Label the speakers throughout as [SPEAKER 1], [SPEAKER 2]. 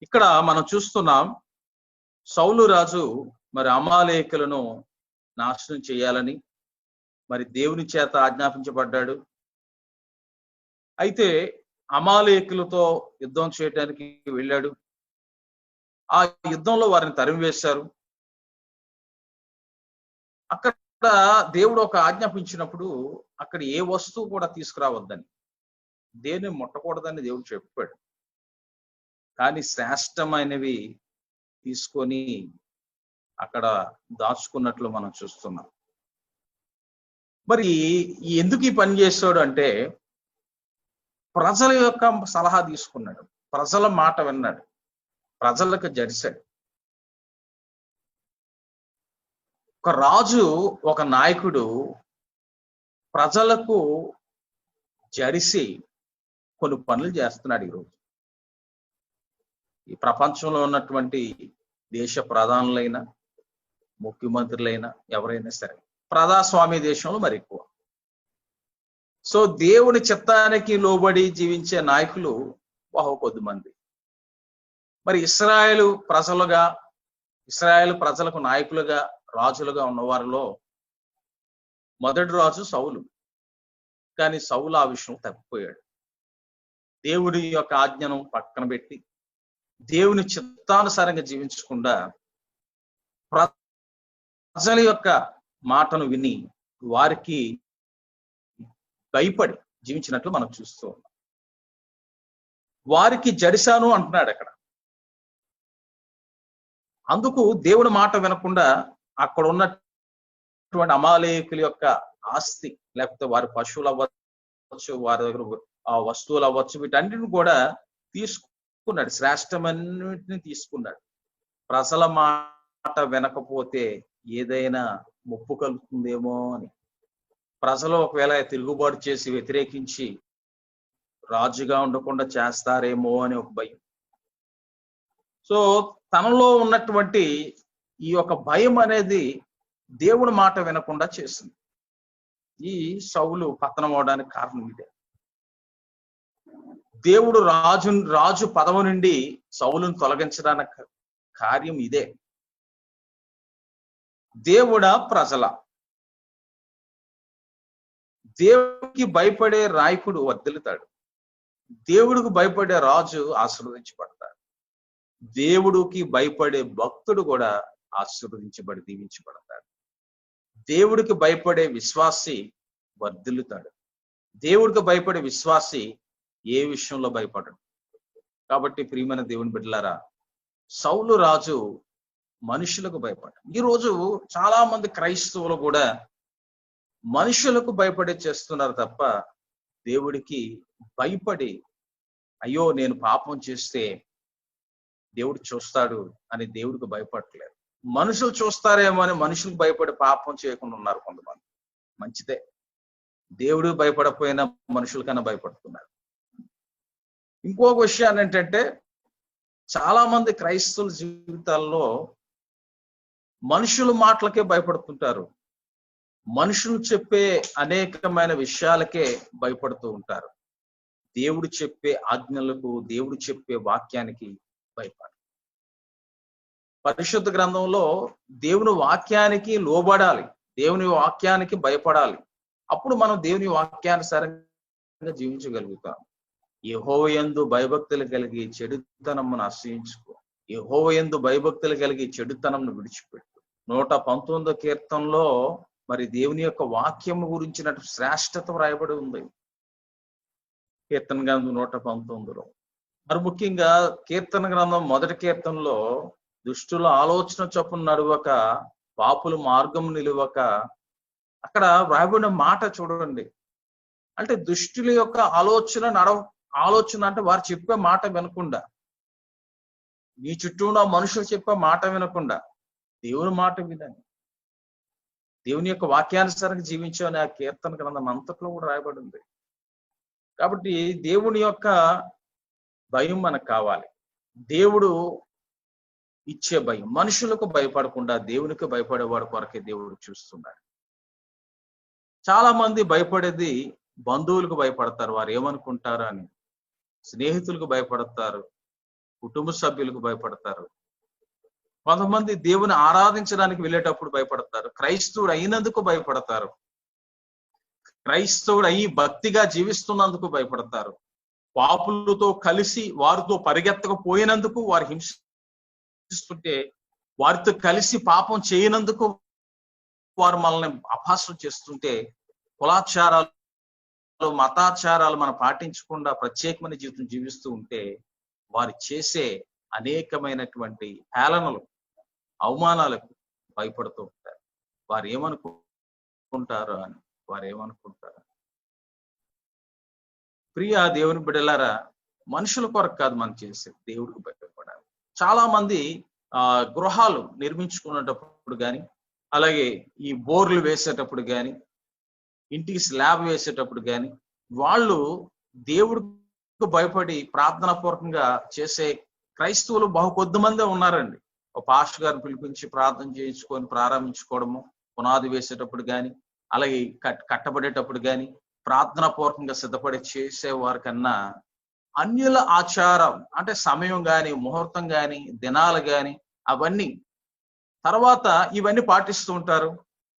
[SPEAKER 1] ఇక్కడ మనం చూస్తున్నాం సౌలు రాజు మరి అమాలేకులను నాశనం చేయాలని మరి దేవుని చేత ఆజ్ఞాపించబడ్డాడు. అయితే అమాలేకులతో యుద్ధం చేయడానికి వెళ్ళాడు. ఆ యుద్ధంలో వారిని తరిమివేశారు. అక్కడ దేవుడు ఒక ఆజ్ఞాపించినప్పుడు అక్కడ ఏ వస్తువు కూడా తీసుకురావద్దని, దేన్ని ముట్టకూడదని దేవుడు చెప్పాడు. కానీ శ్రేష్టమైనవి తీసుకొని అక్కడ దాచుకున్నట్లు మనం చూస్తున్నాం. మరి ఎందుకు ఈ పని చేస్తాడు అంటే ప్రజల యొక్క సలహా తీసుకున్నాడు, ప్రజల మాట విన్నాడు, ప్రజలకు జడిశాడు. ఒక రాజు, ఒక నాయకుడు ప్రజలకు జడిసి కొన్ని పనులు చేస్తున్నాడు. ఈరోజు ఈ ప్రపంచంలో ఉన్నటువంటి దేశ ప్రధానులైన, ముఖ్యమంత్రులైనా ఎవరైనా సరే ప్రజాస్వామ్య దేశంలో మరి ఎక్కువ. సో దేవుని చిత్తానికి లోబడి జీవించే నాయకులు కొద్దిమంది. మరి ఇశ్రాయేలు ప్రజలకు నాయకులుగా, రాజులుగా ఉన్నవారిలో మొదటి రాజు సౌలు. కానీ సౌలు ఆ విషయం తప్పిపోయాడు. దేవుడి యొక్క ఆజ్ఞను పక్కన పెట్టి దేవుని చిత్తానుసారంగా జీవించకుండా ప్రజల యొక్క మాటను విని వారికి భయపడి జీవించినట్లు మనం చూస్తూ ఉన్నాం. వారికి జడిశాను అంటున్నాడు అక్కడ. అందుకు దేవుని మాట వినకుండా అక్కడ ఉన్నటువంటి అమాలేకుల యొక్క ఆస్తి, లేకపోతే వారి పశువులు అవ్వచ్చు, వారి దగ్గర ఆ వస్తువులు అవ్వచ్చు, వీటన్నిటిని కూడా తీసుకున్నాడు. శ్రేష్టమన్నిటిని తీసుకున్నాడు. ప్రజల మాట వినకపోతే ఏదైనా ముప్పు కలుగుతుందేమో అని, ప్రజలు ఒకవేళ తిరుగుబాటు చేసి వ్యతిరేకించి రాజుగా ఉండకుండా చేస్తారేమో అని ఒక భయం. సో తనలో ఉన్నటువంటి ఈ యొక్క భయం అనేది దేవుని మాట వినకుండా చేసింది. ఈ సౌలు పతనం అవడానికి కారణం ఇదే. దేవుడు రాజు పదవి నుండి సౌలును తొలగించడానికి కార్యం ఇదే. దేవుడా ప్రజల, దేవుడికి భయపడే నాయకుడు వర్ధిల్లుతాడు. దేవుడికి భయపడే రాజు ఆశీర్వదించబడతాడు. దేవుడికి భయపడే భక్తుడు కూడా ఆశీర్వదించబడి దీవించబడతాడు. దేవుడికి భయపడే విశ్వాసి వర్ధిల్లుతాడు. దేవుడికి భయపడే విశ్వాసి ఏ విషయంలో భయపడడు. కాబట్టి ప్రియమైన దేవుని బిడ్డలారా, సౌలు రాజు మనుషులకు భయపడ్డాడు. ఈరోజు చాలా మంది క్రైస్తవులు కూడా మనుషులకు భయపడే చేస్తున్నారు తప్ప దేవుడికి భయపడి, అయ్యో నేను పాపం చేస్తే దేవుడు చూస్తాడు అని దేవుడికి భయపడట్లేదు. మనుషులు చూస్తారేమో అని మనుషులకు భయపడి పాపం చేయకుండా ఉన్నారు కొంతమంది. మంచిదే, దేవుడు భయపడకపోయినా మనుషులకన్నా భయపడుతున్నారు. ఇంకొక విషయాన్ని ఏంటంటే, చాలా మంది క్రైస్తవుల జీవితాల్లో మనుషుల మాటలకే భయపడుతుంటారు. మనుషులు చెప్పే అనేకమైన విషయాలకే భయపడుతూ ఉంటారు. దేవుడు చెప్పే ఆజ్ఞలకు, దేవుడు చెప్పే వాక్యానికి భయపడాలి. పరిశుద్ధ గ్రంథంలో దేవుని వాక్యానికి లోబడాలి, దేవుని వాక్యానికి భయపడాలి. అప్పుడు మనం దేవుని వాక్యానుసారంగా జీవించగలుగుతాం. యెహోవాయందు భయభక్తులు కలిగి చెడుతనమును అసహించుకో, యెహోవాయందు భయభక్తులు కలిగి చెడుతనమును విడిచిపెట్టు. 119వ కీర్తనలో మరి దేవుని యొక్క వాక్యము గురించినట్టు శ్రేష్టత వ్రాయబడి ఉంది. కీర్తన గ్రంథం 119లో మరి ముఖ్యంగా కీర్తన గ్రంథం మొదటి కీర్తనలో దుష్టుల ఆలోచన చొప్పున నడవక, పాపుల మార్గం నిలువక, అక్కడ వ్రాయబడిన మాట చూడండి. అంటే దుష్టుల యొక్క ఆలోచన అంటే వారు చెప్పే మాట వినకుండా, నీ చుట్టూ ఉన్న మనుషులు చెప్పే మాట వినకుండా దేవుని మాట వినని, దేవుని యొక్క వాక్యానుసారంగా జీవించాలని ఆ కీర్తన గ్రంథం అంతట్లో కూడా రాయబడి ఉంది. కాబట్టి దేవుని యొక్క భయం మనకు కావాలి. దేవుడు ఇచ్చే భయం, మనుషులకు భయపడకుండా దేవునికి భయపడేవాడు కొరకే దేవుడు చూస్తున్నాడు. చాలా మంది భయపడేది బంధువులకు భయపడతారు, వారు ఏమనుకుంటారు అని. స్నేహితులకు భయపడతారు, కుటుంబ సభ్యులకు భయపడతారు. కొంతమంది దేవుని ఆరాధించడానికి వెళ్ళేటప్పుడు భయపడతారు. క్రైస్తవుడు అయినందుకు భయపడతారు. క్రైస్తవుడు అయి భక్తిగా జీవిస్తున్నందుకు భయపడతారు. పాపులతో కలిసి వారితో పరిగెత్తకపోయినందుకు, వారు హింసిస్తుంటే వారితో కలిసి పాపం చేయనందుకు, వారు మనల్ని అపహాస్యం చేస్తుంటే, కులాచారాలు మతాచారాలు మనం పాటించకుండా ప్రత్యేకమైన జీవితం జీవిస్తూ ఉంటే వారు చేసే అనేకమైనటువంటి హేళనలు, అవమానాలకు భయపడుతూ ఉంటారు. వారు ఏమనుకుంటారు అని ప్రియ దేవుని బిడ్డలారా, మనుషుల కొరకు కాదు మనం చేసే, దేవుడికి భయపడాలి. చాలా మంది గృహాలు నిర్మించుకునేటప్పుడు కానీ, అలాగే ఈ బోర్లు వేసేటప్పుడు కానీ, ఇంటికి స్లాబ్ వేసేటప్పుడు కానీ, వాళ్ళు దేవుడికి భయపడి ప్రార్థనా పూర్వకంగా చేసే క్రైస్తవులు బహు కొద్ది మందే ఉన్నారండి. ఒక పాస్టర్ గారిని పిలిపించి ప్రార్థన చేయించుకొని ప్రారంభించుకోవడము, పునాది వేసేటప్పుడు కానీ, అలాగే కట్టబడేటప్పుడు కానీ ప్రార్థనా పూర్వకంగా సిద్ధపడి చేసేవారి కన్నా అన్యుల ఆచారం అంటే సమయం కానీ, ముహూర్తం కానీ, దినాలు కానీ అవన్నీ తర్వాత ఇవన్నీ పాటిస్తూ ఉంటారు.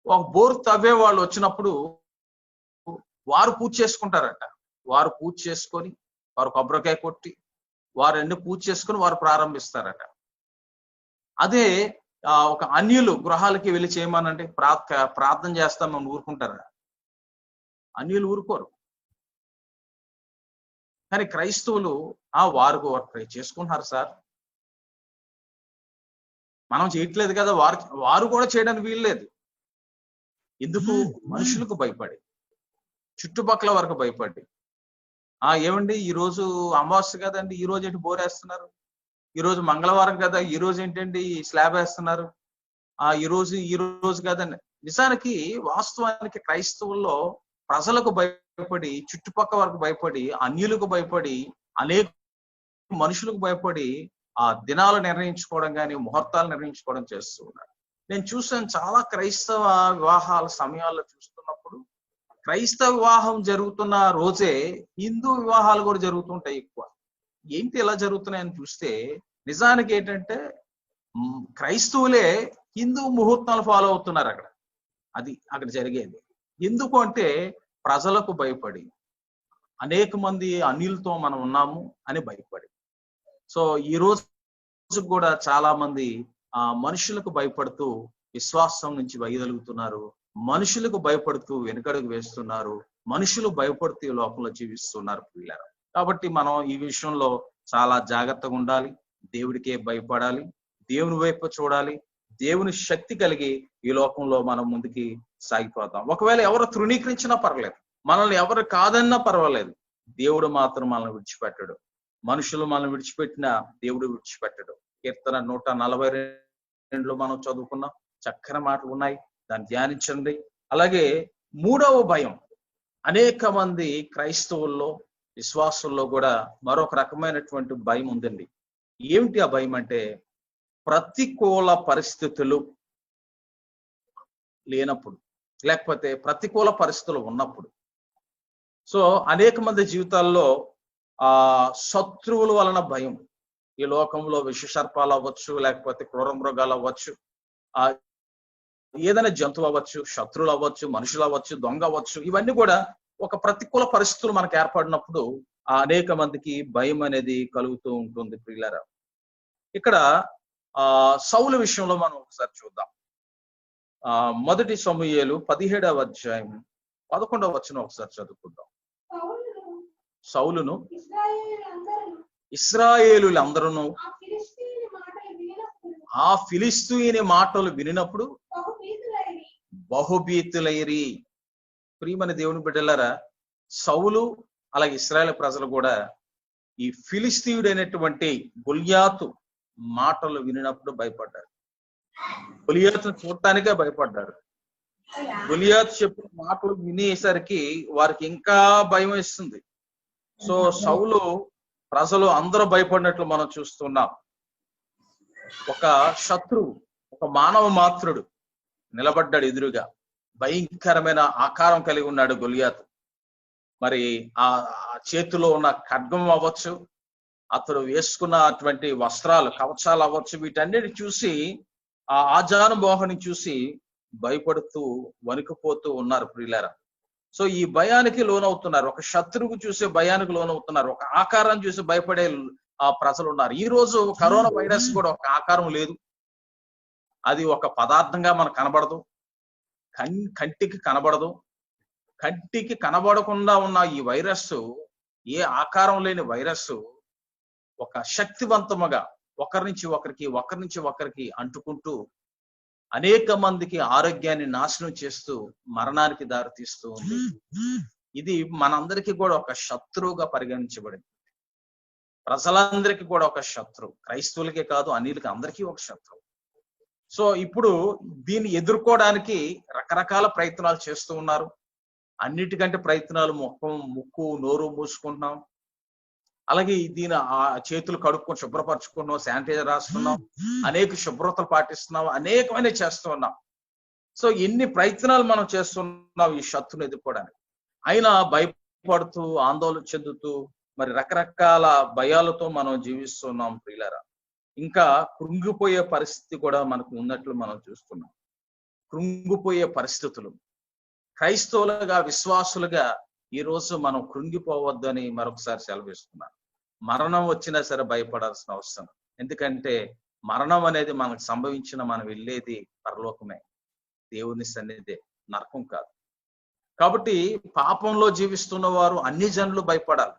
[SPEAKER 1] ఒక బోర్ తవ్వే వాళ్ళు వచ్చినప్పుడు వారు పూజ చేసుకుంటారట. వారు పూజ చేసుకొని, వారు కొబ్బరికాయ కొట్టి, వారు అన్ని పూజ చేసుకొని వారు ప్రారంభిస్తారట. అదే ఒక అన్యులు గృహాలకి వెళ్ళి చేయమనండి, ప్రార్థన చేస్తామని ఊరుకుంటారా? అన్యులు ఊరుకోరు. కానీ క్రైస్తవులు వారు ప్రే చేసుకుంటున్నారు సార్, మనం చేయట్లేదు కదా, వారు కూడా చేయడానికి వీల్లేదు. ఎందుకు? మనుషులకు భయపడి, చుట్టుపక్కల వరకు భయపడి. ఏమండి ఈ రోజు అమావాస్య కదండి, ఈ రోజు ఏంటి బోర్ వేస్తున్నారు? ఈ రోజు మంగళవారం కదా, ఈ రోజు ఏంటండి స్లాబ్ వేస్తున్నారు? ఈ రోజు కదండి. నిజానికి వాస్తవానికి క్రైస్తవుల్లో ప్రజలకు భయపడి, చుట్టుపక్కల వరకు భయపడి, అన్యులకు భయపడి, అనేక మనుషులకు భయపడి దినాలు నిర్ణయించుకోవడం కానీ, ముహూర్తాలు నిర్ణయించుకోవడం చేస్తూ ఉన్నారు. నేను చూసాను చాలా క్రైస్తవ వివాహాల సమయాల్లో చూస్తున్నప్పుడు, క్రైస్తవ వివాహం జరుగుతున్న రోజే హిందూ వివాహాలు కూడా జరుగుతుంటాయి ఎక్కువ. ఏంటి ఎలా జరుగుతున్నాయని చూస్తే నిజానికి ఏంటంటే క్రైస్తవులే హిందూ ముహూర్తాలు ఫాలో అవుతున్నారు అక్కడ జరిగేది. ఎందుకు అంటే ప్రజలకు భయపడి, అనేక మంది అన్యులతో మనం ఉన్నాము అని భయపడి. సో ఈ రోజు కూడా చాలా మంది మనుషులకు భయపడుతూ విశ్వాసం నుంచి వైదొలుగుతున్నారు, మనుషులకు భయపడుతూ వెనుకడుగు వేస్తున్నారు, మనుషులు భయపడుతూ ఈ లోకంలో జీవిస్తున్నారు పిల్లలు. కాబట్టి మనం ఈ విషయంలో చాలా జాగ్రత్తగా ఉండాలి, దేవుడికే భయపడాలి, దేవుని వైపు చూడాలి, దేవుని శక్తి కలిగి ఈ లోకంలో మనం ముందుకి సాగిపోతాం. ఒకవేళ ఎవరు తృణీకరించినా పర్వాలేదు, మనల్ని ఎవరు కాదన్నా పర్వాలేదు, దేవుడు మాత్రం మనల్ని విడిచిపెట్టడు. మనుషులు మనల్ని విడిచిపెట్టినా దేవుడు విడిచిపెట్టడు. కీర్తన 142లో మనం చదువుకున్నాం, చక్కని మాటలు ఉన్నాయి, దాన్ని ధ్యానించండి. అలాగే మూడవ భయం, అనేక మంది క్రైస్తవుల్లో విశ్వాసుల్లో కూడా మరొక రకమైనటువంటి భయం ఉందండి. ఏమిటి ఆ భయం అంటే, ప్రతికూల పరిస్థితులు లేనప్పుడు, లేకపోతే ప్రతికూల పరిస్థితులు ఉన్నప్పుడు. సో అనేక మంది జీవితాల్లో శత్రువుల వలన భయం. ఈ లోకంలో విషసర్పాలు అవ్వచ్చు, లేకపోతే క్రూర మృగాలు అవ్వచ్చు, ఏదైనా జంతువు అవ్వచ్చు, శత్రువులు అవ్వచ్చు, మనుషులు అవ్వచ్చు, దొంగ అవ్వచ్చు, ఇవన్నీ కూడా ఒక ప్రతికూల పరిస్థితులు మనకు ఏర్పడినప్పుడు అనేక మందికి భయం అనేది కలుగుతూ ఉంటుంది ప్రియులారా. ఇక్కడ సౌలు విషయంలో మనం ఒకసారి చూద్దాం. 1 సమూయేలు 17వ అధ్యాయం 11వ వచనం ఒకసారి చదువుకుందాం. సౌలును ఇశ్రాయేలులందరూ ఆ ఫిలిష్తీయుని మాటలు వినినప్పుడు బహుభీతులైరి. ప్రియమైన దేవుని బిడ్డలారా, సౌలు అలాగే ఇశ్రాయేలు ప్రజలు కూడా ఈ ఫిలిష్తీయుడైనటువంటి గొల్యాతు మాటలు వినినప్పుడు భయపడ్డారు. గొల్యాతును చూడటానికే భయపడ్డారు. గొల్యాతు చెప్పిన మాటలు వినేసరికి వారికి ఇంకా భయం వేస్తుంది. సో సౌలు ప్రజలు అందరూ భయపడినట్లు మనం చూస్తున్నాం. ఒక శత్రువు, ఒక మానవ మాత్రుడు నిలబడ్డాడు ఎదురుగా. భయంకరమైన ఆకారం కలిగి ఉన్నాడు గొల్యాతు. మరి ఆ చేతిలో ఉన్న ఖడ్గం అవ్వచ్చు, అతడు వేసుకున్నటువంటి వస్త్రాలు, కవచాలు అవ్వచ్చు, వీటన్నిటి చూసి ఆ ఆజానుబాహుని చూసి భయపడుతూ వణికిపోతూ ఉన్నారు ప్రియులారా. సో ఈ భయానికి లోనవుతున్నారు. ఒక శత్రువు చూసే భయానికి లోనవుతున్నారు. ఒక ఆకారం చూసి భయపడే ప్రజలు ఉన్నారు. ఈ రోజు కరోనా వైరస్ కూడా ఒక ఆకారం లేదు. అది ఒక పదార్థంగా మనకు కనబడదు, కంటికి కనబడదు. కంటికి కనబడకుండా ఉన్న ఈ వైరస్, ఏ ఆకారం లేని వైరస్ ఒక శక్తివంతముగా ఒకరి నుంచి ఒకరికి అంటుకుంటూ అనేక మందికి ఆరోగ్యాన్ని నాశనం చేస్తూ మరణానికి దారితీస్తూ ఉంది. ఇది మనందరికీ కూడా ఒక శత్రువుగా పరిగణించబడింది. ప్రజలందరికీ కూడా ఒక శత్రువు, క్రైస్తవులకే కాదు అన్యులకి అందరికీ ఒక శత్రువు. సో ఇప్పుడు దీన్ని ఎదుర్కోవడానికి రకరకాల ప్రయత్నాలు చేస్తూ ఉన్నారు. అన్నిటికంటే ప్రయత్నాలు ముక్కు నోరు మూసుకుంటున్నాం, అలాగే దీని చేతులు కడుక్కొని శుభ్రపరచుకున్నాం, శానిటైజర్ రాస్తున్నాం, అనేక శుభ్రతలు పాటిస్తున్నాం, అనేకమైన చేస్తూ ఉన్నాం. సో ఎన్ని ప్రయత్నాలు మనం చేస్తున్నాం ఈ శత్రువుని ఎదుర్కోవడానికి. అయినా భయపడుతూ ఆందోళన చెందుతూ మరి రకరకాల భయాలతో మనం జీవిస్తున్నాం ప్రియులారా. ఇంకా కృంగిపోయే పరిస్థితి కూడా మనకు ఉన్నట్లు మనం చూస్తున్నాం. కృంగిపోయే పరిస్థితులు, క్రైస్తవులుగా విశ్వాసులుగా ఈ రోజు మనం కృంగిపోవద్దని మరొకసారి సెలవిస్తున్నాను. మరణం వచ్చినా సరే భయపడాల్సిన అవసరం, ఎందుకంటే మరణం అనేది మనకు సంభవించిన మనం వెళ్ళేది పరలోకమే, దేవుని సన్నిధే, నరకం కాదు. కాబట్టి పాపంలో జీవిస్తున్న వారు అన్ని జనులు భయపడాలి.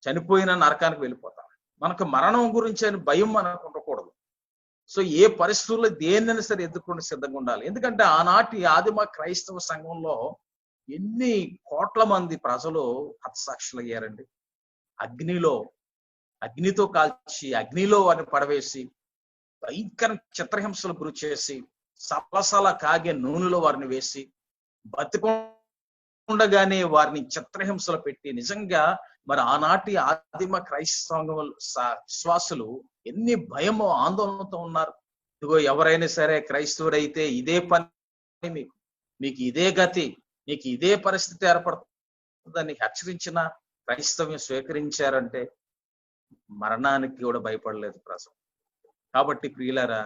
[SPEAKER 1] చనిపోయిన నరకానికి వెళ్ళిపోతాం. మనకు మరణం గురించి అని భయం మనకు ఉండకూడదు. సో ఏ పరిస్థితుల్లో దేన్నైనా సరే ఎదుర్కొని సిద్ధంగా ఉండాలి. ఎందుకంటే ఆనాటి ఆదిమ క్రైస్తవ సంఘంలో ఎన్ని కోట్ల మంది ప్రజలు హతసాక్షులు అయ్యారండి. అగ్నితో కాల్చి అగ్నిలో వారిని పడవేసి భయంకర చిత్రహింసలు గురి చేసి సలసల కాగే నూనెలో వారిని వేసి బతికుండగానే వారిని చిత్రహింసలు పెట్టి, నిజంగా మరి ఆనాటి ఆదిమ క్రైస్తవ విశ్వాసులు ఎన్ని భయమో ఆందోళనతో ఉన్నారు. ఇదిగో ఎవరైనా సరే క్రైస్తవుడైతే ఇదే పని, మీకు ఇదే గతి, మీకు ఇదే పరిస్థితి ఏర్పడుతుందని హెచ్చరించిన క్రైస్తవ్యం స్వీకరించారంటే మరణానికి కూడా భయపడలేదు ప్రజలు. కాబట్టి ప్రియులారా,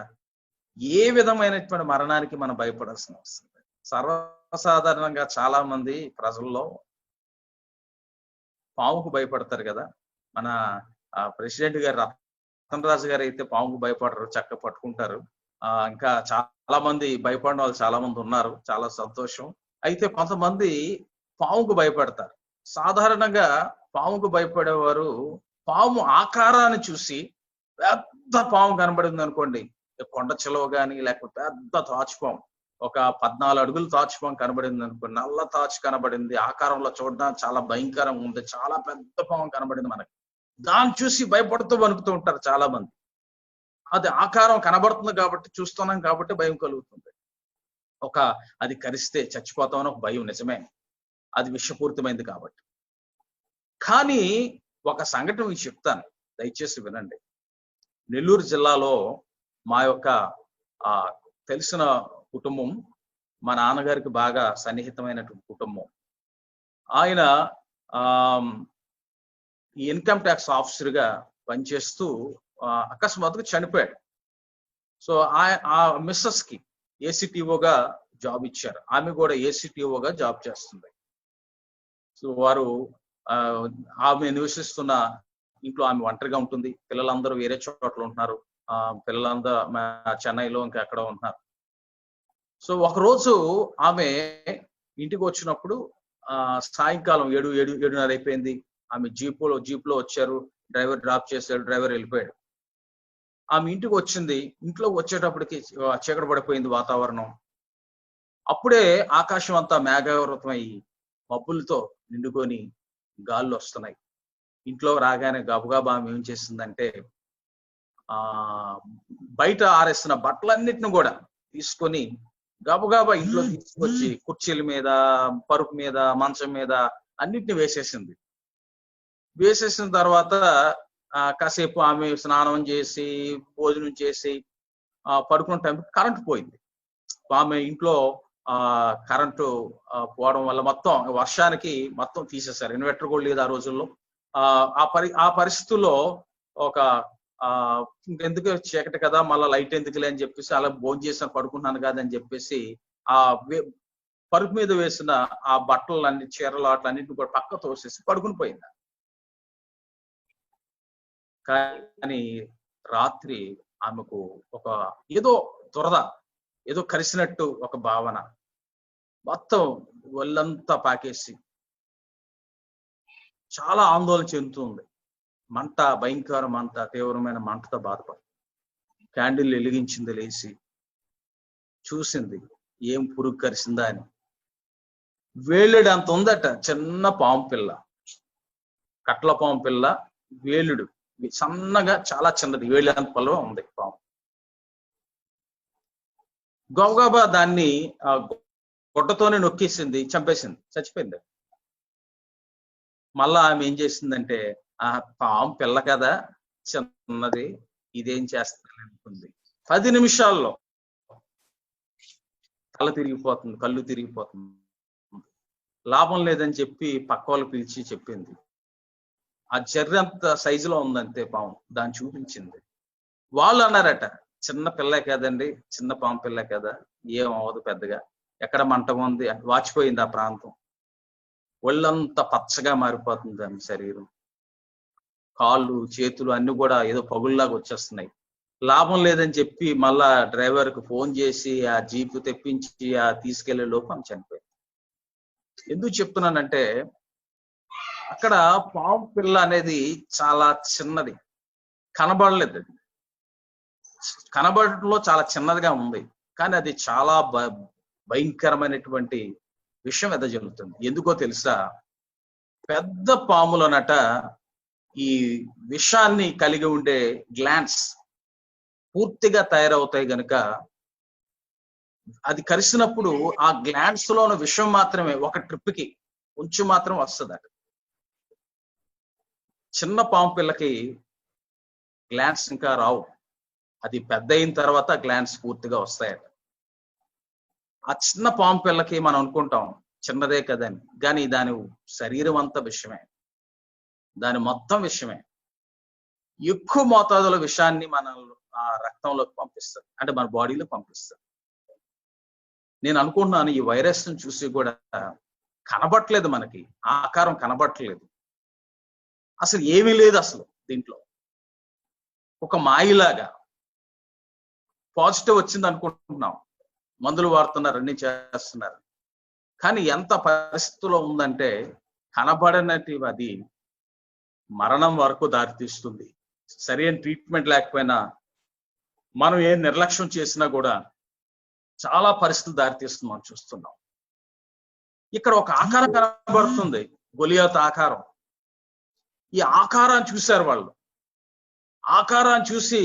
[SPEAKER 1] ఏ విధమైనటువంటి మరణానికి మనం భయపడాల్సిన అవసరం లేదు. సర్వసాధారణంగా చాలా మంది ప్రజల్లో పాముకు భయపడతారు కదా. మన ప్రెసిడెంట్ గారు రతన్ రాజు గారు అయితే పాముకు భయపడరు, చక్కగా పట్టుకుంటారు. ఇంకా చాలా మంది భయపడిన వాళ్ళు చాలా మంది ఉన్నారు, చాలా సంతోషం. అయితే కొంతమంది పాముకు భయపడతారు. సాధారణంగా పాముకు భయపడేవారు పాము ఆకారాన్ని చూసి, పెద్ద పాము కనబడింది అనుకోండి, కొండ చిలువ కానీ లేకపోతే పెద్ద తాచుపాము, ఒక 14 అడుగులు తాచుపాము కనబడింది అనుకోండి, నల్ల తాచు కనబడింది, ఆకారంలో చూడడానికి చాలా భయంకరంగా ఉంది, చాలా పెద్ద పాము కనబడింది మనకి, దాన్ని చూసి భయపడుతూ వణుకుతూ ఉంటారు చాలా మంది. అది ఆకారం కనబడుతుంది కాబట్టి, చూస్తున్నాం కాబట్టి భయం కలుగుతుంది. అది కరిస్తే చచ్చిపోతామని ఒక భయం, నిజమే, అది విషపూరితమైంది కాబట్టి. కానీ ఒక సంఘటన మీకు చెప్తాను, దయచేసి వినండి. నెల్లూరు జిల్లాలో మా యొక్క తెలిసిన కుటుంబం, మా నాన్నగారికి బాగా సన్నిహితమైనటువంటి కుటుంబం. ఆయన ఇన్కమ్ ట్యాక్స్ ఆఫీసర్గా పనిచేస్తూ అకస్మాత్తుగా చనిపోయాడు. సో ఆ మిస్సెస్ కి ఏసీటీఓగా జాబ్ ఇచ్చారు. ఆమె కూడా ఏసీటీఓగా జాబ్ చేస్తుంది. సో వారు ఆమె నివసిస్తున్న ఇంట్లో ఆమె ఒంటరిగా ఉంటుంది. పిల్లలందరూ వేరే చోట్ల ఉంటున్నారు. పిల్లలందరూ చెన్నైలో ఇంకా ఎక్కడ ఉంటున్నారు. సో ఒకరోజు ఆమె ఇంటికి వచ్చినప్పుడు సాయంకాలం 7:30 అయిపోయింది. ఆమె జీప్లో వచ్చారు. డ్రైవర్ డ్రాప్ చేశాడు, డ్రైవర్ వెళ్ళిపోయాడు. ఆమె ఇంటికి వచ్చింది. ఇంట్లో వచ్చేటప్పటికి చీకటి పడిపోయింది వాతావరణం. అప్పుడే ఆకాశం అంతా మేఘావృతమై మబ్బులతో నిండుకొని గాళ్ళు వస్తున్నాయి. ఇంట్లో రాగానే గబగబా ఆమె ఏం చేసిందంటే, బయట ఆరేసిన బట్టలన్నిటిని కూడా తీసుకొని గబగబా ఇంట్లో తీసుకొచ్చి కుర్చీల మీద, పరుపు మీద, మంచం మీద అన్నిటిని వేసేసింది. వేసేసిన తర్వాత కాసేపు ఆమె స్నానం చేసి భోజనం చేసి పడుకున్న టైంకి కరెంటు పోయింది. ఆమె ఇంట్లో కరెంటు పోవడం వల్ల మొత్తం వర్షానికి మొత్తం తీసేశారు. ఇన్వర్టర్ కూడా లేదు ఆ రోజుల్లో. ఆ పరిస్థితుల్లో ఒక ఇంకెందుకు చీకటి కదా, మళ్ళీ లైట్ ఎందుకులే అని చెప్పేసి అలా భోజనం చేసిన పడుకుంటున్నాను కదా అని చెప్పేసి ఆ పరుపు మీద వేసిన ఆ బట్టలన్నీ, చీరలు అట్లన్నింటిని కూడా పక్క తోసేసి పడుకుని పోయింది. కానీ రాత్రి ఆమెకు ఒక ఏదో దురద, ఏదో కరిసినట్టు ఒక భావన, మొత్తం ఒళ్ళంతా పాకేసి చాలా ఆందోళన చెందుతుంది. మంట, భయంకర మంట, తీవ్రమైన మంటతో బాధపడి క్యాండిల్ వెలిగించింది, లేచి చూసింది ఏం పురుగు కరిసిందా అని. వేలుడు అంత ఉందట, చిన్న పాము పిల్ల, కట్ల పాము పిల్ల, వేలుడు సన్నగా చాలా చిన్నది, వేలు అంత పొలం ఉంది పాము. గబగబా దాన్ని గుడ్డతోనే నొక్కేసింది, చంపేసింది, చచ్చిపోయింది. మళ్ళా ఆమె ఏం చేసిందంటే, ఆ పాము పిల్ల కదా చిన్నది, ఇదేం చేస్తుంది అనుకుంది. 10 నిమిషాల్లో తల తిరిగిపోతుంది, కళ్ళు తిరిగిపోతుంది. లాభం లేదని చెప్పి పక్క వాళ్ళు పిలిచి చెప్పింది. ఆ జర్రి అంత సైజులో ఉందంతే పాము, దాన్ని చూపించింది. వాళ్ళు అన్నారట, చిన్న పిల్ల కదండి, చిన్న పాము పిల్ల కదా, ఏం అవ్వదు పెద్దగా, ఎక్కడ మంట ఉంది, వాచిపోయింది ఆ ప్రాంతం. ఒళ్ళంతా పచ్చగా మారిపోతుంది దాని శరీరం, కాళ్ళు, చేతులు అన్ని కూడా ఏదో పగుల్లాగా వచ్చేస్తున్నాయి. లాభం లేదని చెప్పి మళ్ళా డ్రైవర్ కు ఫోన్ చేసి ఆ జీపు తెప్పించి తీసుకెళ్లే లోపు ఆమె చనిపోయింది. ఎందుకు చెప్తున్నానంటే, అక్కడ పాము పిల్ల అనేది చాలా చిన్నది, కనబడలేదు. అది కనబడటంలో చాలా చిన్నదిగా ఉంది, కానీ అది చాలా భయంకరమైనటువంటి విషయం ఎదజల్లుతుంది. ఎందుకో తెలుసా? పెద్ద పాములనట ఈ విషాన్ని కలిగి ఉండే గ్లాండ్స్ పూర్తిగా తయారవుతాయి గనుక అది కరిసినప్పుడు ఆ గ్లాండ్స్ లో ఉన్న విషం మాత్రమే ఒక ట్రిప్ కి కొంచెం మాత్రం వస్తుందట. చిన్న పాము పిల్లకి గ్లాండ్స్ ఇంకా రావు, అది పెద్ద అయిన తర్వాత గ్లాండ్స్ పూర్తిగా వస్తాయట. ఆ చిన్న పాము పిల్లకి మనం అనుకుంటాం చిన్నదే కదని, కానీ దాని శరీరం అంతా విషమే, దాని మొత్తం విషమే. ఎక్కువ మోతాదులో విషాన్ని మన రక్తంలోకి పంపిస్తుంది, అంటే మన బాడీలో పంపిస్తుంది. నేను అనుకుంటున్నాను ఈ వైరస్ ను చూసి కూడా కనబట్టలేదు, మనకి ఆకారం కనబట్టలేదు, అసలు ఏమీ లేదు అసలు దీంట్లో. ఒక మాయిలాగా పాజిటివ్ వచ్చింది అనుకుంటున్నాం, మందులు వాడుతున్నారు, అన్ని చేస్తున్నారు, కానీ ఎంత పరిస్థితిలో ఉందంటే కనబడనటి అది మరణం వరకు దారితీస్తుంది. సరైన ట్రీట్మెంట్ లేకపోయినా, మనం ఏం నిర్లక్ష్యం చేసినా కూడా చాలా పరిస్థితులు దారితీస్తుంది, మనం చూస్తున్నాం. ఇక్కడ ఒక ఆకారం కనబడుతుంది, గొలియాతు ఆకారం. ఈ ఆకారాన్ని చూశారు వాళ్ళు, ఆకారాన్ని చూసి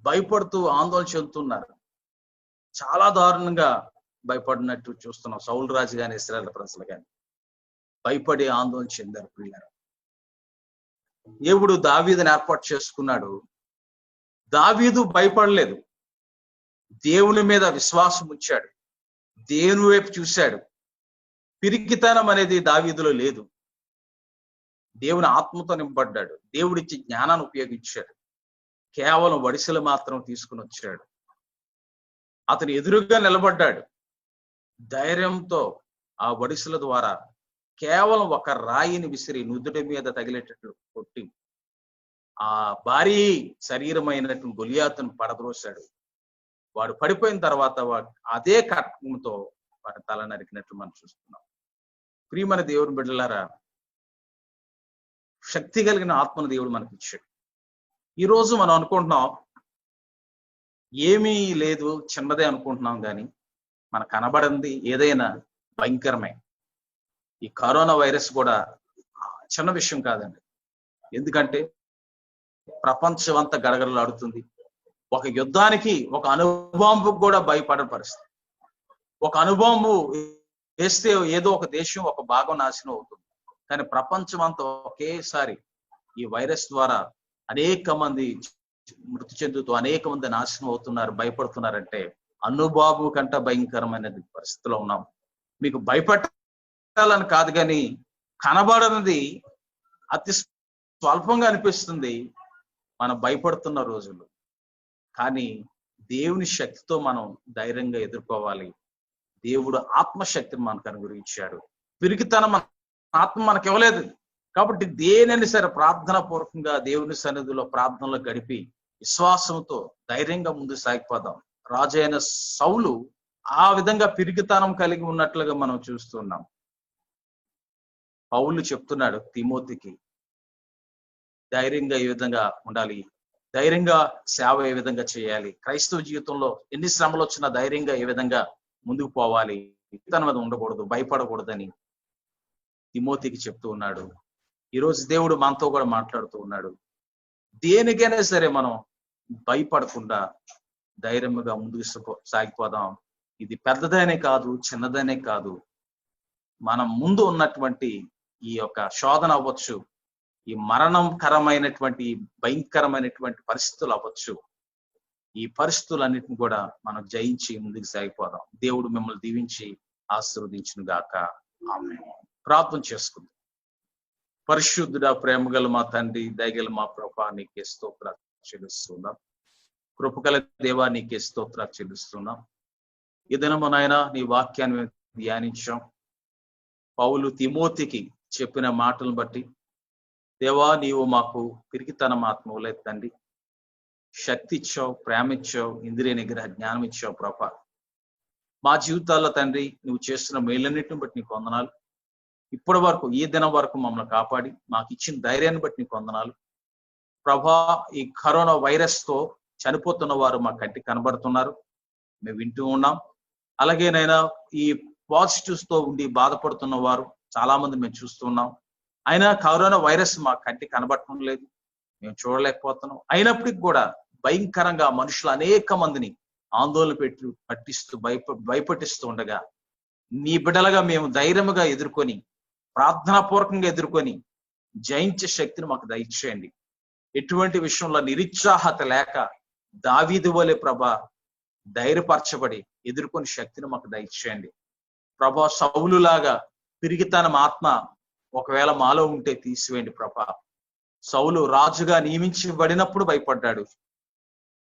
[SPEAKER 1] భయపడుతూ ఆందోళన చెందుతున్నారు. చాలా దారుణంగా భయపడినట్టు చూస్తున్నాం. సౌలు రాజు గాని, ఇశ్రాయేలు ప్రజలు గాని భయపడి ఆందోళన చెందారు. పిల్లలు, దేవుడు దావీదుని ఏర్పాటు చేసుకున్నాడు. దావీదు భయపడలేదు, దేవుని మీద విశ్వాసం ఉంచాడు, దేవుని వైపు చూశాడు. పిరికితనం అనేది దావీదులో లేదు. దేవుని ఆత్మతో నింపడ్డాడు, దేవుడిచ్చి జ్ఞానాన్ని ఉపయోగించాడు, కేవలం వడిసెలు మాత్రం తీసుకుని వచ్చాడు. అతను ఎదురుగా నిలబడ్డాడు, ధైర్యంతో ఆ వడిసెల ద్వారా కేవలం ఒక రాయిని విసిరి నుదుటి మీద తగిలేటట్లు కొట్టి ఆ భారీ శరీరమైనటువంటి గొలియాతును పడద్రోశాడు. వాడు పడిపోయిన తర్వాత అదే ఖడ్గంతో వాడి తల నరికినట్లు మనం చూస్తున్నాం. ప్రియమైన దేవుని బిడ్డలారా, శక్తి కలిగిన ఆత్మను దేవుడు మనకి ఇచ్చాడు. ఈరోజు మనం అనుకుంటున్నాం ఏమీ లేదు, చిన్నదే అనుకుంటున్నాం, కానీ మన కనబడింది ఏదైనా భయంకరమే. ఈ కరోనా వైరస్ కూడా చిన్న విషయం కాదండి, ఎందుకంటే ప్రపంచం అంతా గడగడలాడుతుంది. ఒక యుద్ధానికి, ఒక అణుబాంబుకు కూడా భయపడే పరిస్థితి. ఒక అణుబాంబు వేస్తే ఏదో ఒక దేశం, ఒక భాగం నాశనం అవుతుంది, కానీ ప్రపంచం అంతా ఒకేసారి ఈ వైరస్ ద్వారా అనేక మంది మృతి చెందుతూ అనేక మంది నాశనం అవుతున్నారు, భయపడుతున్నారంటే అణుబాంబు కంటే భయంకరమైన పరిస్థితిలో ఉన్నాం. మీకు భయపడాలని కాదు, కానీ కనబడనిది అతి స్వల్పంగా అనిపిస్తుంది, మనం భయపడుతున్న రోజులు. కానీ దేవుని శక్తితో మనం ధైర్యంగా ఎదుర్కోవాలి. దేవుడు ఆత్మశక్తిని మనకు అనుగ్రహించాడు. పిరికితనం ఆత్మ మనకి ఇవ్వలేదు. కాబట్టి దేనిని సరే ప్రార్థన పూర్వకంగా దేవుని సన్నిధిలో ప్రార్థనలో గడిపి విశ్వాసంతో ధైర్యంగా ముందు సాగిపోదాం. రాజు అయిన సౌలు ఆ విధంగా పిరికితనం కలిగి ఉన్నట్లుగా మనం చూస్తున్నాం. పౌలు చెప్తున్నాడు తిమోతికి, ధైర్యంగా ఏ విధంగా ఉండాలి, ధైర్యంగా సేవ ఏ విధంగా చేయాలి, క్రైస్తవ జీవితంలో ఎన్ని శ్రమలు వచ్చినా ధైర్యంగా ఏ విధంగా ముందుకు పోవాలి, తన మీద ఉండకూడదు, భయపడకూడదని తిమోతికి చెప్తూ ఉన్నాడు. ఈరోజు దేవుడు మనతో కూడా మాట్లాడుతూ ఉన్నాడు. దేనికైనా సరే మనం భయపడకుండా ధైర్యంగా ముందుకు సాగిపోదాం. ఇది పెద్దదనే కాదు, చిన్నదనే కాదు. మనం ముందు ఉన్నటువంటి ఈ యొక్క శోధన అవ్వచ్చు, ఈ మరణకరమైనటువంటి భయంకరమైనటువంటి పరిస్థితులు అవ్వచ్చు, ఈ పరిస్థితులన్నిటిని కూడా మనం జయించి ముందుకు సాగిపోదాం. దేవుడు మిమ్మల్ని దీవించి ఆశీర్వదించును గాక. ఆమేన్. ప్రార్థన చేసుకుందాం. పరిశుద్ధుడా, ప్రేమగల మా తండ్రి, దయగల మా ప్రభా, నీకే స్తోత్రాలు చెల్లిస్తున్నాం. కృపగల దేవా, నీకే స్తోత్రాలు చెల్లిస్తున్నాం. ఈ దినము నాయన నీ వాక్యాన్ని ధ్యానించాం. పౌలు తిమోతికి చెప్పిన మాటలను బట్టి దేవా, నీవు మాకు పిరికితనం ఆత్మవులేదు తండ్రి. శక్తి ఇచ్చావు, ప్రేమ ఇచ్చావు, ఇంద్రియ నిగ్రహ జ్ఞానం ఇచ్చావు ప్రభా. మా జీవితాల్లో తండ్రి నువ్వు చేస్తున్న మేలన్నిటిని బట్టి నీకు వందనాలు. ఇప్పటి వరకు ఈ దినం వరకు మమ్మల్ని కాపాడి మాకు ఇచ్చిన ధైర్యాన్ని బట్టి నీకు వందనాలు ప్రభా. ఈ కరోనా వైరస్ తో చనిపోతున్న వారు మా కంటికి కనబడుతున్నారు, మేము వింటూ ఉన్నాం. అలాగేనైనా ఈ పాజిటివ్స్ తో ఉండి బాధపడుతున్న వారు చాలా మంది మేము చూస్తున్నాం. అయినా కరోనా వైరస్ మా కంటికి కనబడటం లేదు, మేము చూడలేకపోతున్నాం. అయినప్పటికీ కూడా భయంకరంగా మనుషులు అనేక మందిని ఆందోళన పట్టిస్తూ భయపట్టిస్తూ ఉండగా నీ బిడ్డలుగా మేము ధైర్యముగా ఎదుర్కొని, ప్రార్థనాపూర్వకంగా ఎదుర్కొని జయించే శక్తిని మాకు దయచేయండి. ఎటువంటి విషయంలో నిరుత్సాహత లేక దావీదు వలె ప్రభా ధైర్యపరచబడి ఎదుర్కొని శక్తిని మాకు దయచేయండి ప్రభా. సౌలులాగా పిరికితనం ఆత్మ ఒకవేళ మాలో ఉంటే తీసివేయండి ప్రభా. సౌలు రాజుగా నియమించబడినప్పుడు భయపడ్డాడు,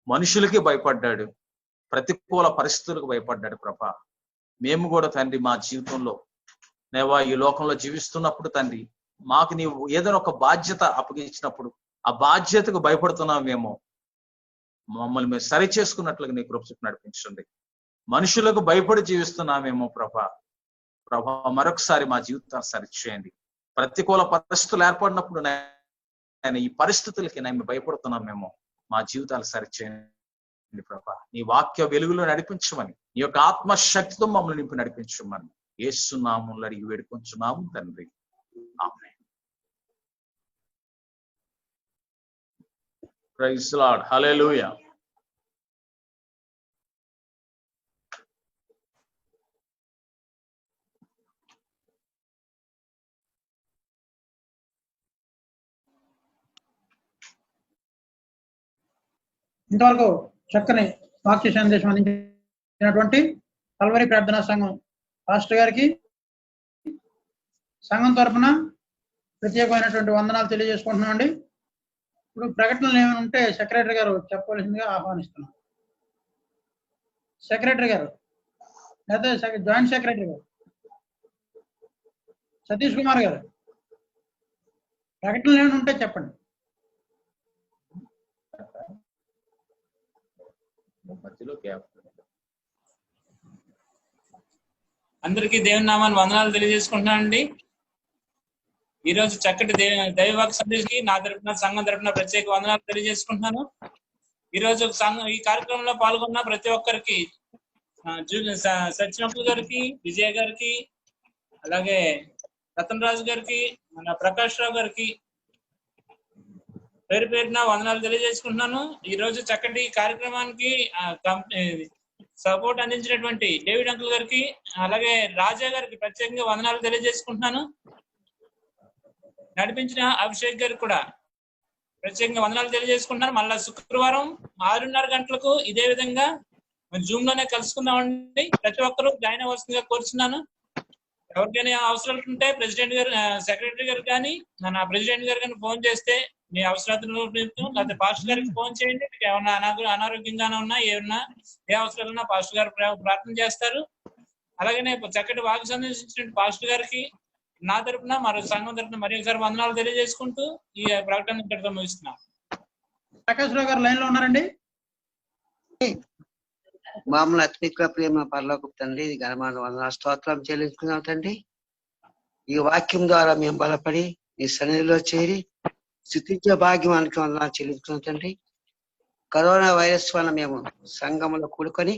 [SPEAKER 1] మనుషులకి భయపడ్డాడు, ప్రతికూల పరిస్థితులకు భయపడ్డాడు ప్రభా. మేము కూడా తండ్రి మా జీవితంలో నేవా ఈ లోకంలో జీవిస్తున్నప్పుడు తండ్రి మాకు నీవు ఏదైనా ఒక బాధ్యత అప్పగించినప్పుడు ఆ బాధ్యతకు భయపడుతున్నామేమో, మమ్మల్ని మేము సరి చేసుకున్నట్లుగా నీ కృప చూపి నడిపించండి. మనుషులకు భయపడి జీవిస్తున్నామేమో ప్రభా. మరొకసారి మా జీవితాన్ని సరిచేయండి. ప్రతికూల పరిస్థితులు ఏర్పడినప్పుడు నేను ఈ పరిస్థితులకి మేము భయపడుతున్నామేమో, మా జీవితాలు సరిచేయండి ప్రభా. నీ వాక్య వెలుగులో నడిపించమని, నీ యొక్క ఆత్మశక్తితో మమ్మల్ని నింపి నడిపించమని యేసు నామములో అడిగి వేడుకొంచున్నాము తండ్రి. ఆమేన్. Praise Lord. హల్లెలూయా.
[SPEAKER 2] ఇంతవరకు చక్కని వాక్య సందేశం అందించినటువంటి కల్వరి ప్రార్థనా సంఘం పాస్టర్ గారికి సంఘం తరఫున ప్రత్యేకమైనటువంటి వందనాలు తెలియజేసుకుంటున్నామండి. ఇప్పుడు ప్రకటనలు ఏమైనా ఉంటే సెక్రటరీ గారు చెప్పవలసిందిగా ఆహ్వానిస్తున్నాం. సెక్రటరీ గారు లేదా జాయింట్ సెక్రటరీ గారు సతీష్ కుమార్ గారు ప్రకటనలు ఏమైనా ఉంటే చెప్పండి.
[SPEAKER 3] అందరికీ దేవుని నామాన్ని వందనాలు తెలియజేసుకుంటున్నానండి. ఈ రోజు చక్కటి దైవవాక్య సందేశానికి నా తరపున సంఘం తరపున ప్రత్యేక వందనాలు తెలియజేసుకుంటున్నాను. ఈ రోజు ఈ కార్యక్రమంలో పాల్గొన్న ప్రతి ఒక్కరికి, సత్యనకుల్ గారికి, విజయ్ గారికి, అలాగే రతన్ రాజు గారికి, మన ప్రకాష్ రావు గారికి పేరు పేరున వందనాలు తెలియజేసుకుంటున్నాను. ఈ రోజు చక్కటి కార్యక్రమానికి సపోర్ట్ అందించినటువంటి డేవిడ్ అంకుల్ గారికి, అలాగే రాజా గారికి ప్రత్యేకంగా వందనాలు తెలియజేసుకుంటున్నాను. నడిపించిన అభిషేక్ గారికి కూడా ప్రత్యేకంగా వందనాలు తెలియజేసుకుంటున్నాను. మళ్ళా శుక్రవారం 6:30 గంటలకు ఇదే విధంగా జూమ్ లోనే కలుసుకుందామండి. ప్రతి ఒక్కరూ జాయిన్ అవ్వాల్సిందిగా కోరుచున్నాను. ఎవరికైనా అవసరాలు ఉంటే ప్రెసిడెంట్ గారు సెక్రటరీ గారు కానీ మన ప్రెసిడెంట్ గారు కానీ ఫోన్ చేస్తే మీ అవసరాలను లేకపోతే పాస్టర్ గారికి ఫోన్ చేయండి. మీకు ఏమన్నా అనారోగ్యంగానే ఉన్నా ఏమన్నా ఏ అవసరాలు ఉన్నా పాస్టర్ గారు ప్రార్థన చేస్తారు. అలాగనే చక్కటి వాకు సందేశించిన పాస్టర్ గారికి నా తరపున మరో సంఘం తరపున మరి ఒకసారి వందనాలు తెలియజేసుకుంటూ ఈ ప్రకటన ఇక్కడితో ముగిస్తున్నాం.
[SPEAKER 2] ప్రకాష్ రావు గారు లైన్ లో ఉన్నారండి.
[SPEAKER 4] మామూలు అత్మిక ప్రేమ పరలోక తండ్రి, ఇది ఘనమైన వందనాలు స్తోత్రం చెల్లించుకున్నాం తండ్రి. ఈ వాక్యం ద్వారా మేము బలపడి ఈ సన్నిధిలో చేరి స్తుతించే భాగ్యానికి వందనాలు చెల్లించుకున్నాం తండ్రి. కరోనా వైరస్ వల్ల మేము సంఘంలో కూడుకొని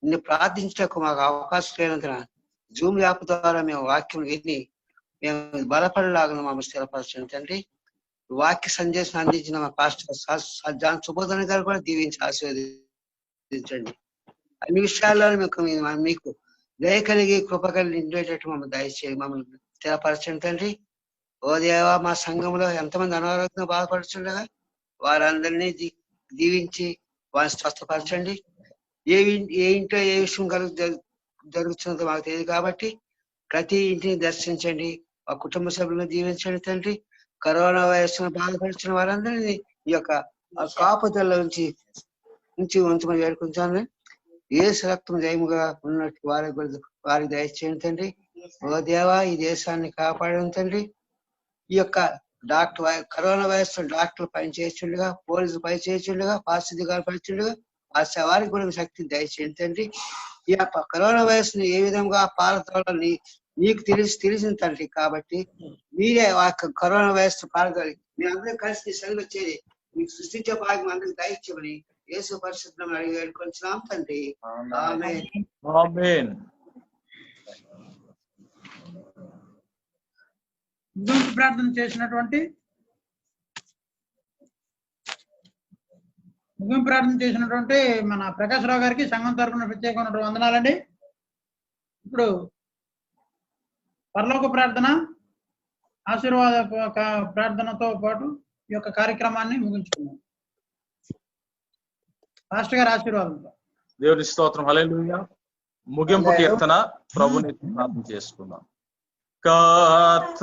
[SPEAKER 4] నిన్ను ప్రార్థించడానికి మాకు అవకాశం లేనందున జూమ్ యాప్ ద్వారా మేము వాక్యం విని మేము బలపడేలాగా మమ్మల్ని స్థిరపరచండి తండ్రి. వాక్య సందేశం అందించిన మా పాస్టర్ జాన్ సుబోధన గారు కూడా దీవించి ఆశీర్వదించండి. అన్ని విషయాల్లో మీకు దయ కలిగి కృప కలిగి ఉండేటట్టు మమ్మల్ని దయచేసి మమ్మల్ని స్థిరపరచండి తండ్రి. ఓ దేవా, మా సంఘంలో ఎంతమంది అనారోగ్యంగా బాధపడుతుండగా వారందరినీ దీవించి వారిని స్వస్థపరచండి. ఏ ఇంట్లో ఏ విషయం జరుగుతుందో మాకు తెలియదు కాబట్టి ప్రతి ఇంటిని దర్శించండి. ఆ కుటుంబ సభ్యులను దీవించండి తండ్రి. కరోనా వైరస్ బాధపడుతున్న వారందరినీ ఈ యొక్క కాపుదల నుంచి ఉంచమని వేడుకుంటాను. యేసు రక్తం జయముగా ఉన్నట్టు వారికి దయచేయండి తండ్రి. ఓ దేవా, ఈ దేశాన్ని కాపాడండి తండ్రి. ఈ యొక్క కరోనా వైరస్ డాక్టర్లు పనిచేస్తుండగా, పోలీసులు పనిచేస్తుండగా, పారిశుద్ధ్యాలు పనిచేస్తుండగా వారికి కూడా శక్తిని దయచేయండి తండ్రి. ఈ యొక్క కరోనా వైరస్ ని ఏ విధంగా పారద్రోలని నీకు తెలిసిన తండ్రి. కాబట్టి మీరే ఆ కరోనా వైరస్ పారద్రోలి మీ అందరూ కలిసి సెలవు వచ్చేది మీకు సృష్టించే భాగ్యం అందరికి దయచేయమని యేసు పరిశుద్ధం అడిగి వేడుకొంచున్నాం తండ్రి.
[SPEAKER 1] ఆమేన్.
[SPEAKER 2] ప్రార్థన చేసినటువంటి ముగింపు ప్రార్థన చేసినటువంటి మన ప్రకాష్ రావు గారికి సంఘం తరఫున ప్రత్యేకమైన వందనాలండి. ఇప్పుడు పరలోక ప్రార్థన, ఆశీర్వాద ప్రార్థనతో పాటు ఈ యొక్క కార్యక్రమాన్ని ముగించుకున్నాం. పాస్టర్ గారి ఆశీర్వాదంతో.
[SPEAKER 1] దేవుని స్తోత్రం. హల్లెలూయా. ముగింపు కీర్తన ప్రభుని ప్రార్థన చేసుకుందాం. కర్తమా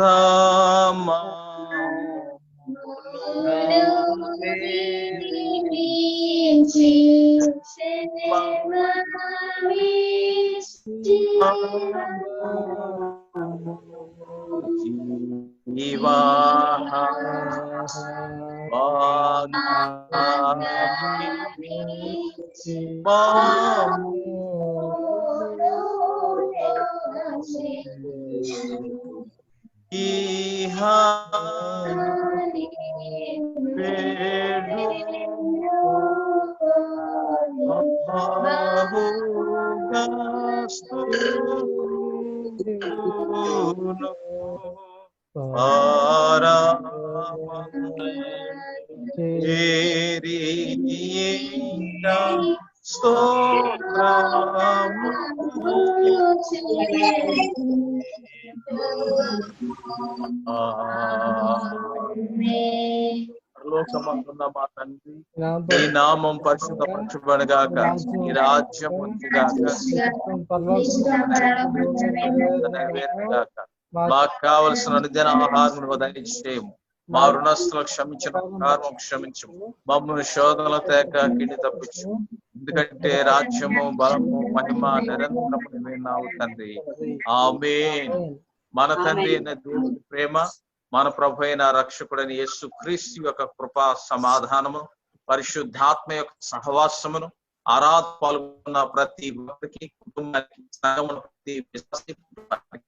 [SPEAKER 1] లోకమందున్న మా తండ్రి, నీ నామం పరిశుద్ధపరచబడుగాక, నీ రాజ్యం వచ్చుగాక, నెరవేరుగాక. మాకు కావలసిన అనుదిన ఆహారం దయచేయము. మా రుణస్తులకు క్షమించిన ప్రకారం క్షమించము. మమ్మల్ని శోధనలు తేక కిండి తప్పించు. ఎందుకంటే రాజ్యము, బలము, మహిమ నిరంతరము నీవే తండ్రి. ఆమేన్. మన తండ్రి అయిన దేవుని ప్రేమ, మన ప్రభు అయిన రక్షకుడైన యేసు క్రీస్తు యొక్క కృపా సమాధానము, పరిశుద్ధాత్మ యొక్క సహవాసమును పాల్గొన్న ప్రతి భక్తికి, కుటుంబానికి, సంఘమున ప్రతి విశ్వాసి కుటుంబానికి